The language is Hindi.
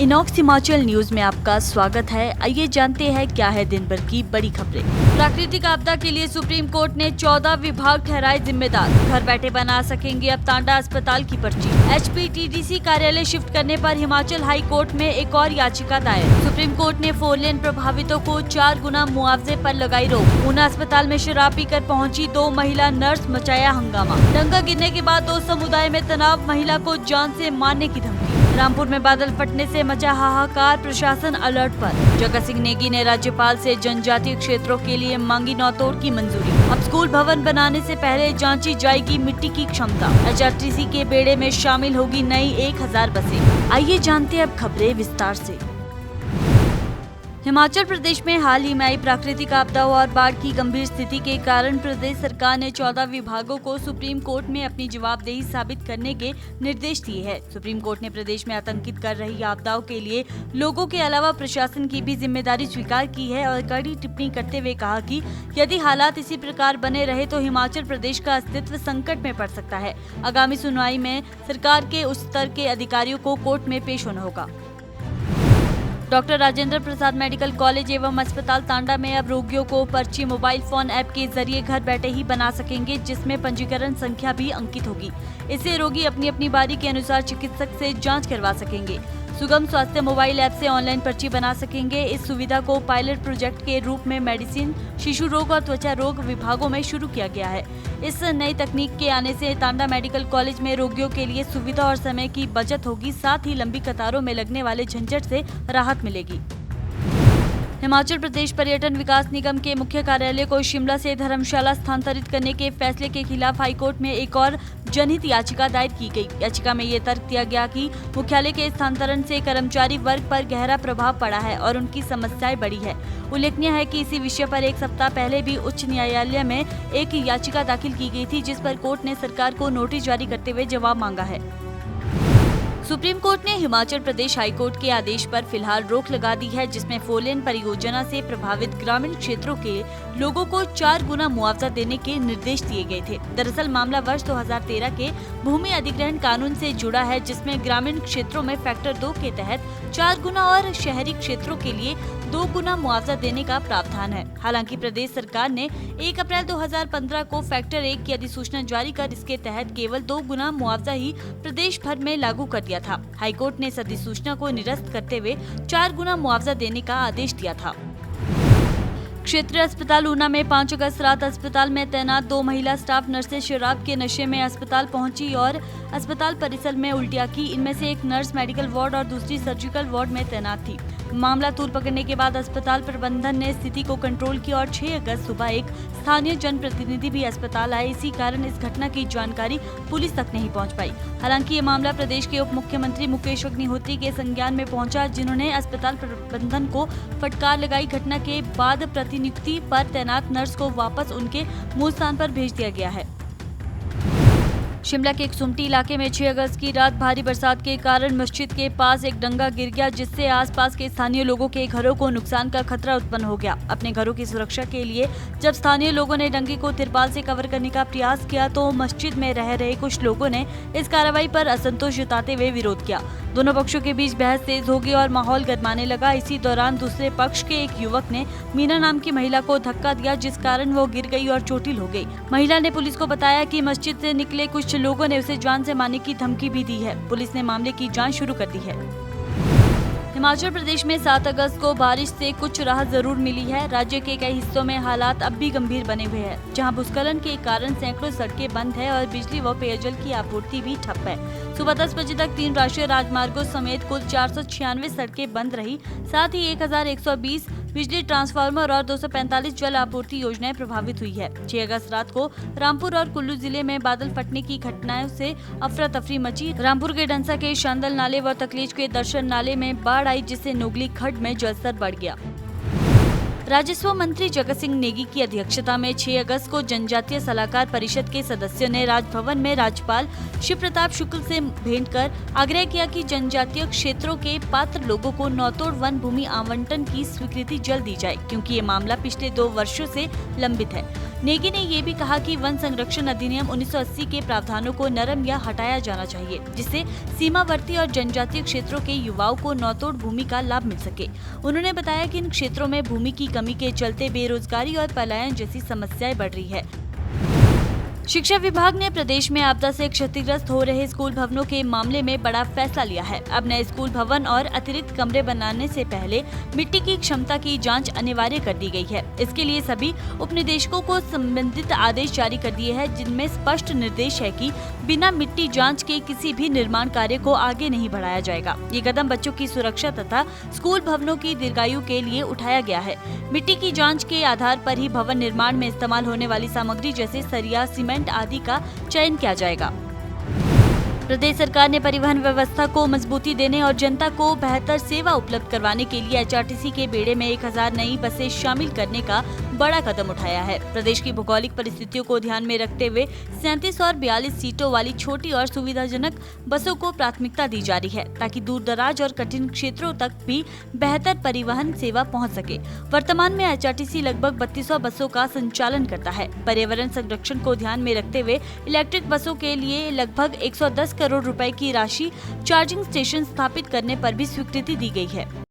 इनॉक्स हिमाचल न्यूज में आपका स्वागत है। आइए जानते हैं क्या है दिन भर की बड़ी खबरें। प्राकृतिक आपदा के लिए सुप्रीम कोर्ट ने 14 विभाग ठहराए जिम्मेदार। घर बैठे बना सकेंगे अब तांडा अस्पताल की पर्ची। HPTDC कार्यालय शिफ्ट करने पर हिमाचल हाई कोर्ट में एक और याचिका दायर। सुप्रीम कोर्ट ने 4 लेन प्रभावितों को 4 गुना मुआवजे पर लगाई रोक। ऊना अस्पताल में शराब पीकर पहुंची 2 महिला नर्स, मचाया हंगामा। दंगा गिरने के बाद 2 समुदाय में तनाव, महिला को जान से मारने की धमकी। रामपुर में बादल फटने से मचा हाहाकार, प्रशासन अलर्ट पर। जगत सिंह नेगी ने राज्यपाल से जनजातीय क्षेत्रों के लिए मांगी नौतोड़ की मंजूरी। अब स्कूल भवन बनाने से पहले जांची जाएगी मिट्टी की क्षमता। HRTC के बेड़े में शामिल होगी नई 1000 बसें। आइए जानते हैं अब खबरें विस्तार से। हिमाचल प्रदेश में हाल ही में आई प्राकृतिक आपदाओं और बाढ़ की गंभीर स्थिति के कारण प्रदेश सरकार ने 14 विभागों को सुप्रीम कोर्ट में अपनी जवाबदेही साबित करने के निर्देश दिए हैं। सुप्रीम कोर्ट ने प्रदेश में आतंकित कर रही आपदाओं के लिए लोगों के अलावा प्रशासन की भी जिम्मेदारी स्वीकार की है और कड़ी टिप्पणी करते हुए कहा कि यदि हालात इसी प्रकार बने रहे तो हिमाचल प्रदेश का अस्तित्व संकट में पड़ सकता है। आगामी सुनवाई में सरकार के उच्च स्तर के अधिकारियों को कोर्ट में पेश होना होगा। Doctor Rajendra Prasad medical college एवं अस्पताल तांडा में अब रोगियों को पर्ची मोबाइल फोन ऐप के जरिए घर बैठे ही बना सकेंगे, जिसमें पंजीकरण संख्या भी अंकित होगी। इससे रोगी अपनी अपनी बारी के अनुसार चिकित्सक से जांच करवा सकेंगे। सुगम स्वास्थ्य मोबाइल ऐप से ऑनलाइन पर्ची बना सकेंगे। इस सुविधा को पायलट प्रोजेक्ट के रूप में मेडिसिन, शिशु रोग और त्वचा रोग विभागों में शुरू किया गया है। इस नई तकनीक के आने से तांडा मेडिकल कॉलेज में रोगियों के लिए सुविधा और समय की बचत होगी, साथ ही लंबी कतारों में लगने वाले झंझट से राहत मिलेगी। हिमाचल प्रदेश पर्यटन विकास निगम के मुख्य कार्यालय को शिमला से धर्मशाला स्थानांतरित करने के फैसले के खिलाफ हाईकोर्ट में एक और जनहित याचिका दायर की गई। याचिका में ये तर्क दिया गया कि मुख्यालय के स्थानांतरण से कर्मचारी वर्ग पर गहरा प्रभाव पड़ा है और उनकी समस्याएं बढ़ी है। उल्लेखनीय है कि इसी विषय पर एक सप्ताह पहले भी उच्च न्यायालय में एक याचिका दाखिल की गई थी, जिस पर कोर्ट ने सरकार को नोटिस जारी करते हुए जवाब मांगा है। सुप्रीम कोर्ट ने हिमाचल प्रदेश हाईकोर्ट के आदेश पर फिलहाल रोक लगा दी है, जिसमें 4 लेन परियोजना से प्रभावित ग्रामीण क्षेत्रों के लोगों को 4 गुना मुआवजा देने के निर्देश दिए गए थे। दरअसल मामला वर्ष 2013 के भूमि अधिग्रहण कानून से जुड़ा है, जिसमें ग्रामीण क्षेत्रों में फैक्टर 2 के तहत 4 गुना और शहरी क्षेत्रों के लिए 2 गुना मुआवजा देने का प्रावधान है। हालांकि प्रदेश सरकार ने 1 अप्रैल 2015 को फैक्टर 1 की अधिसूचना जारी कर इसके तहत केवल 2 गुना मुआवजा ही प्रदेश भर में लागू कर दिया था। हाईकोर्ट ने इस अधिसूचना को निरस्त करते हुए 4 गुना मुआवजा देने का आदेश दिया था। क्षेत्रीय अस्पताल ऊना में 5 अगस्त रात अस्पताल में तैनात 2 महिला स्टाफ नर्सें शराब के नशे में अस्पताल पहुंची और अस्पताल परिसर में उल्टियां की। इनमें से एक नर्स मेडिकल वार्ड और दूसरी सर्जिकल वार्ड में तैनात थी। मामला तूल पकड़ने के बाद अस्पताल प्रबंधन ने स्थिति को कंट्रोल किया और 6 अगस्त सुबह एक स्थानीय जनप्रतिनिधि भी अस्पताल आए। इसी कारण इस घटना की जानकारी पुलिस तक नहीं पहुंच पाई। हालांकि ये मामला प्रदेश के उप मुख्यमंत्री मुकेश अग्निहोत्री के संज्ञान में पहुंचा, जिन्होंने अस्पताल प्रबंधन को फटकार लगाई। घटना के बाद प्रतिनियुक्ति पर तैनात नर्स को वापस उनके मूल स्थान पर भेज दिया गया है। शिमला के एकसुमटी इलाके में 6 अगस्त की रात भारी बरसात के कारण मस्जिद के पास एक डंगा गिर गया, जिससे आसपास के स्थानीय लोगों के घरों को नुकसान का खतरा उत्पन्न हो गया। अपने घरों की सुरक्षा के लिए जब स्थानीय लोगों ने डंगे को तिरपाल से कवर करने का प्रयास किया तो मस्जिद में रह रहे कुछ लोगों ने इस कार्रवाई पर असंतोष जताते हुए विरोध किया। दोनों पक्षों के बीच बहस तेज हो गई और माहौल गरमाने लगा। इसी दौरान दूसरे पक्ष के एक युवक ने मीना नाम की महिला को धक्का दिया, जिस कारण वो गिर गई और चोटिल हो गई। महिला ने पुलिस को बताया कि मस्जिद से निकले कुछ लोगों ने उसे जान से मारने की धमकी भी दी है। पुलिस ने मामले की जांच शुरू कर दी है। हिमाचल प्रदेश में 7 अगस्त को बारिश से कुछ राहत जरूर मिली है। राज्य के कई हिस्सों में हालात अब भी गंभीर बने हुए हैं, जहां भूस्खलन के कारण सैकड़ों सड़कें बंद है और बिजली व पेयजल की आपूर्ति भी ठप है। सुबह 10 बजे तक 3 राष्ट्रीय राजमार्गों समेत कुल 496 सड़कें बंद रही। साथ ही 1120 बिजली ट्रांसफार्मर और 245 जल आपूर्ति योजनाएं प्रभावित हुई है। 6 अगस्त रात को रामपुर और कुल्लू जिले में बादल फटने की घटनाओं से अफरा तफरी मची। रामपुर के डंसा के शांदल नाले व तकलीच के दर्शन नाले में बाढ़ आई, जिससे नोगली खड्ड में जलस्तर बढ़ गया। राजस्व मंत्री जगत सिंह नेगी की अध्यक्षता में 6 अगस्त को जनजातीय सलाहकार परिषद के सदस्यों ने राजभवन में राज्यपाल शिव प्रताप शुक्ल से भेंट कर आग्रह किया कि जनजातीय क्षेत्रों के पात्र लोगों को नौतोड़ वन भूमि आवंटन की स्वीकृति जल्द दी जाए, क्योंकि ये मामला पिछले 2 वर्षों से लंबित है। नेगी ने ये भी कहा कि वन संरक्षण अधिनियम 1980 के प्रावधानों को नरम या हटाया जाना चाहिए, जिससे सीमावर्ती और जनजातीय क्षेत्रों के युवाओं को नौतोड़ भूमि का लाभ मिल सके। उन्होंने बताया कि इन क्षेत्रों में भूमि की कमी के चलते बेरोजगारी और पलायन जैसी समस्याएं बढ़ रही है। शिक्षा विभाग ने प्रदेश में आपदा से क्षतिग्रस्त हो रहे स्कूल भवनों के मामले में बड़ा फैसला लिया है। अब नए स्कूल भवन और अतिरिक्त कमरे बनाने से पहले मिट्टी की क्षमता की जांच अनिवार्य कर दी गई है। इसके लिए सभी उपनिदेशकों को संबंधित आदेश जारी कर दिए हैं, जिनमें स्पष्ट निर्देश है कि बिना मिट्टी जांच के किसी भी निर्माण कार्य को आगे नहीं बढ़ाया जाएगा। ये कदम बच्चों की सुरक्षा तथा स्कूल भवनों की दीर्घायु के लिए उठाया गया है। मिट्टी की जांच के आधार पर ही भवन निर्माण में इस्तेमाल होने वाली सामग्री जैसे सरिया, सीमेंट आदि का चयन किया जाएगा। प्रदेश सरकार ने परिवहन व्यवस्था को मजबूती देने और जनता को बेहतर सेवा उपलब्ध करवाने के लिए एचआरटीसी के बेड़े में 1000 नई बसें शामिल करने का बड़ा कदम उठाया है। प्रदेश की भौगोलिक परिस्थितियों को ध्यान में रखते हुए 37 और 42 सीटों वाली छोटी और सुविधाजनक बसों को प्राथमिकता दी जा रही है, ताकि दूर दराज और कठिन क्षेत्रों तक भी बेहतर परिवहन सेवा पहुंच सके। वर्तमान में एचआरटीसी लगभग 3200 बसों का संचालन करता है। पर्यावरण संरक्षण को ध्यान में रखते हुए इलेक्ट्रिक बसों के लिए लगभग 110 करोड़ रुपए की राशि चार्जिंग स्टेशन स्थापित करने पर भी स्वीकृति दी गई है।